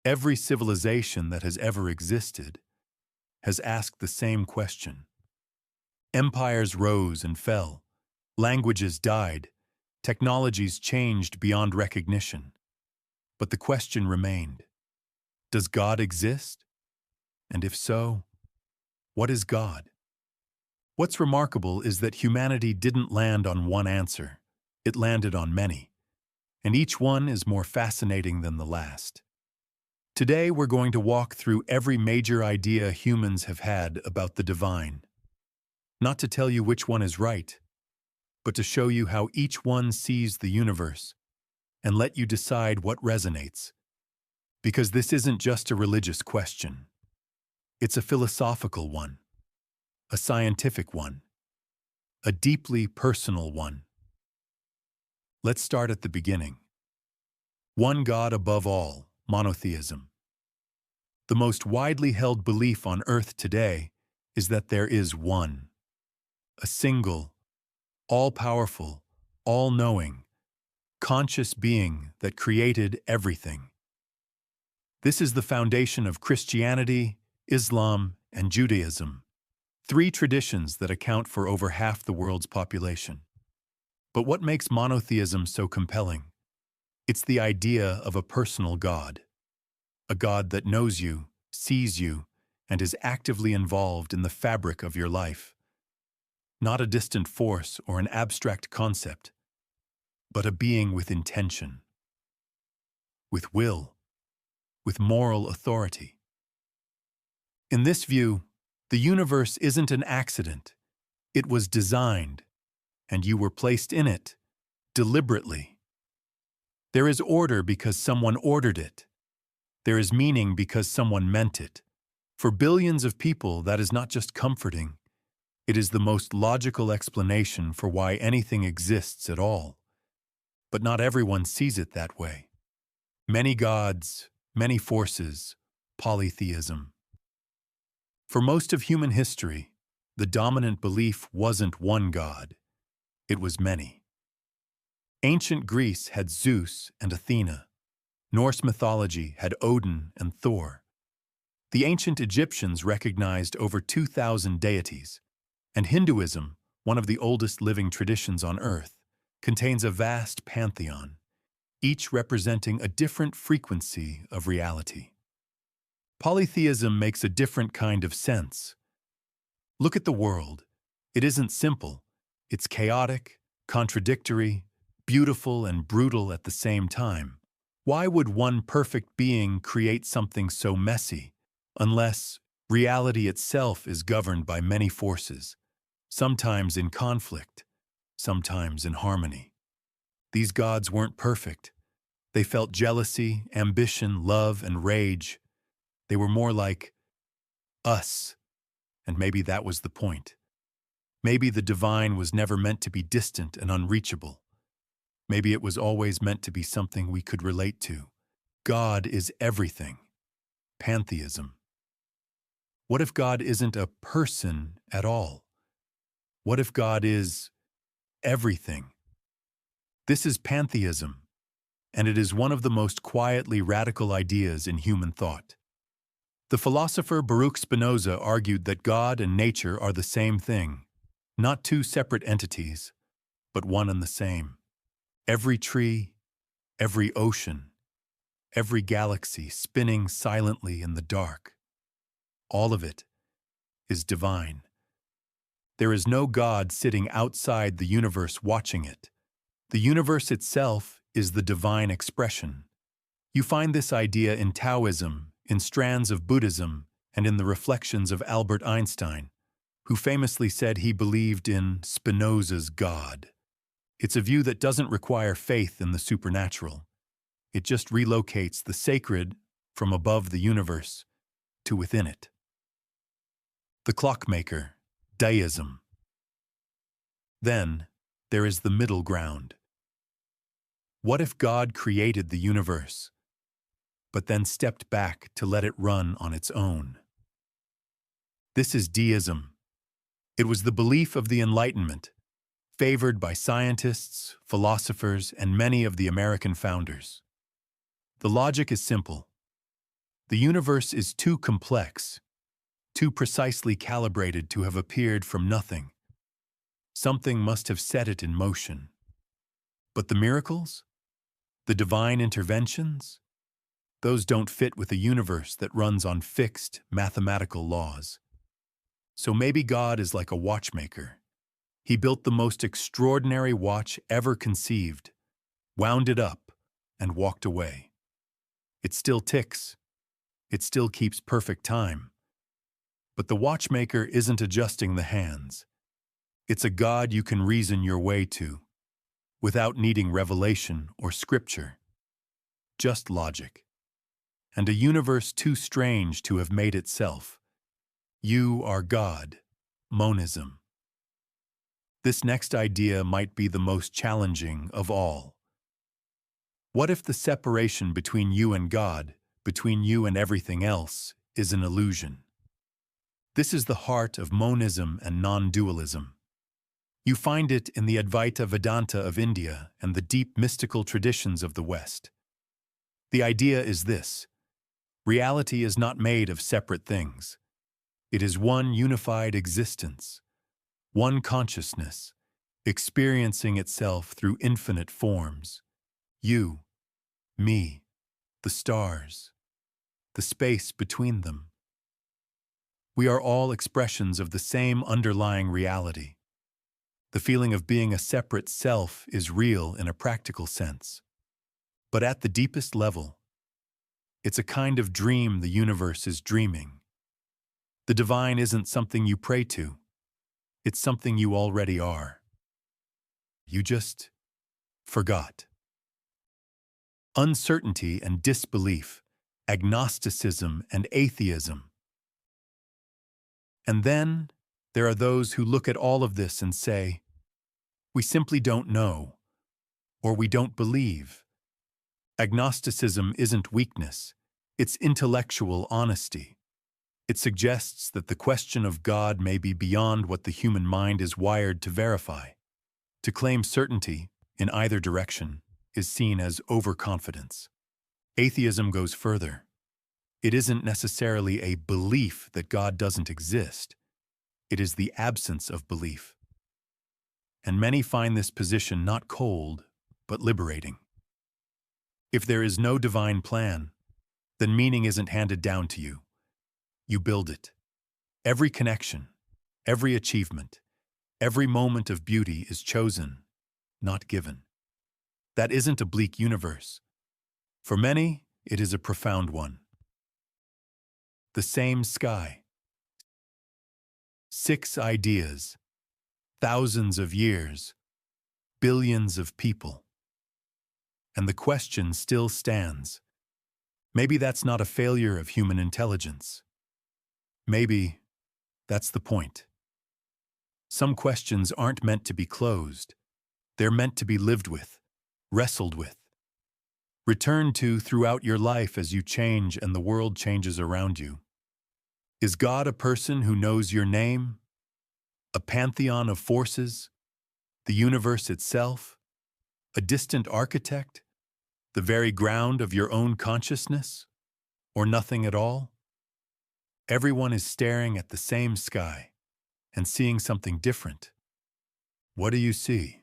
Every civilization that has ever existed has asked the same question. Empires rose and fell, languages died, technologies changed beyond recognition. But the question remained, does God exist? And if so, what is God? What's remarkable is that humanity didn't land on one answer. It landed on many, and each one is more fascinating than the last. Today, we're going to walk through every major idea humans have had about the divine. Not to tell you which one is right, but to show you how each one sees the universe and let you decide what resonates. Because this isn't just a religious question. It's a philosophical one, a scientific one, a deeply personal one. Let's start at the beginning. One God above all, monotheism. The most widely held belief on Earth today is that there is one, a single, all-powerful, all-knowing, conscious being that created everything. This is the foundation of Christianity, Islam, and Judaism, three traditions that account for over half the world's population. But what makes monotheism so compelling? It's the idea of a personal God, a God that knows you, sees you, and is actively involved in the fabric of your life. Not a distant force or an abstract concept, but a being with intention, with will, with moral authority. In this view, the universe isn't an accident. It was designed, and you were placed in it, deliberately. There is order because someone ordered it. There is meaning because someone meant it. For billions of people, that is not just comforting. It is the most logical explanation for why anything exists at all. But not everyone sees it that way. Many gods, many forces, polytheism. For most of human history, the dominant belief wasn't one God. It was many. Ancient Greece had Zeus and Athena. Norse mythology had Odin and Thor. The ancient Egyptians recognized over 2,000 deities, and Hinduism, one of the oldest living traditions on Earth, contains a vast pantheon, each representing a different frequency of reality. Polytheism makes a different kind of sense. Look at the world. It isn't simple. It's chaotic, contradictory, beautiful, and brutal at the same time. Why would one perfect being create something so messy, unless reality itself is governed by many forces, sometimes in conflict, sometimes in harmony? These gods weren't perfect. They felt jealousy, ambition, love, and rage. They were more like us, and maybe that was the point. Maybe the divine was never meant to be distant and unreachable. Maybe it was always meant to be something we could relate to. God is everything. Pantheism. What if God isn't a person at all? What if God is everything? This is pantheism, and it is one of the most quietly radical ideas in human thought. The philosopher Baruch Spinoza argued that God and nature are the same thing, not two separate entities, but one and the same. Every tree, every ocean, every galaxy spinning silently in the dark, all of it is divine. There is no God sitting outside the universe watching it. The universe itself is the divine expression. You find this idea in Taoism, in strands of Buddhism, and in the reflections of Albert Einstein, who famously said he believed in Spinoza's God. It's a view that doesn't require faith in the supernatural. It just relocates the sacred from above the universe to within it. The clockmaker, deism. Then, there is the middle ground. What if God created the universe, but then stepped back to let it run on its own? This is deism. It was the belief of the Enlightenment, favored by scientists, philosophers, and many of the American founders. The logic is simple. The universe is too complex, too precisely calibrated to have appeared from nothing. Something must have set it in motion. But the miracles? The divine interventions? Those don't fit with a universe that runs on fixed, mathematical laws. So maybe God is like a watchmaker. He built the most extraordinary watch ever conceived, wound it up, and walked away. It still ticks. It still keeps perfect time. But the watchmaker isn't adjusting the hands. It's a God you can reason your way to, without needing revelation or scripture. Just logic. And a universe too strange to have made itself. You are God, monism. This next idea might be the most challenging of all. What if the separation between you and God, between you and everything else, is an illusion? This is the heart of monism and non-dualism. You find it in the Advaita Vedanta of India and the deep mystical traditions of the West. The idea is this: reality is not made of separate things. It is one unified existence, one consciousness, experiencing itself through infinite forms. You, me, the stars, the space between them. We are all expressions of the same underlying reality. The feeling of being a separate self is real in a practical sense. But at the deepest level, it's a kind of dream the universe is dreaming. The divine isn't something you pray to. It's something you already are. You just forgot. Uncertainty and disbelief, agnosticism and atheism. And then there are those who look at all of this and say, we simply don't know, or we don't believe. Agnosticism isn't weakness, it's intellectual honesty. It suggests that the question of God may be beyond what the human mind is wired to verify. To claim certainty, in either direction, is seen as overconfidence. Atheism goes further. It isn't necessarily a belief that God doesn't exist. It is the absence of belief. And many find this position not cold, but liberating. If there is no divine plan, then meaning isn't handed down to you. You build it. Every connection, every achievement, every moment of beauty is chosen, not given. That isn't a bleak universe. For many, it is a profound one. The same sky. 6 ideas. Thousands of years. Billions of people. And the question still stands. Maybe that's not a failure of human intelligence. Maybe that's the point. Some questions aren't meant to be closed. They're meant to be lived with, wrestled with, returned to throughout your life as you change and the world changes around you. Is God a person who knows your name? A pantheon of forces? The universe itself? A distant architect? The very ground of your own consciousness? Or nothing at all? Everyone is staring at the same sky and seeing something different. What do you see?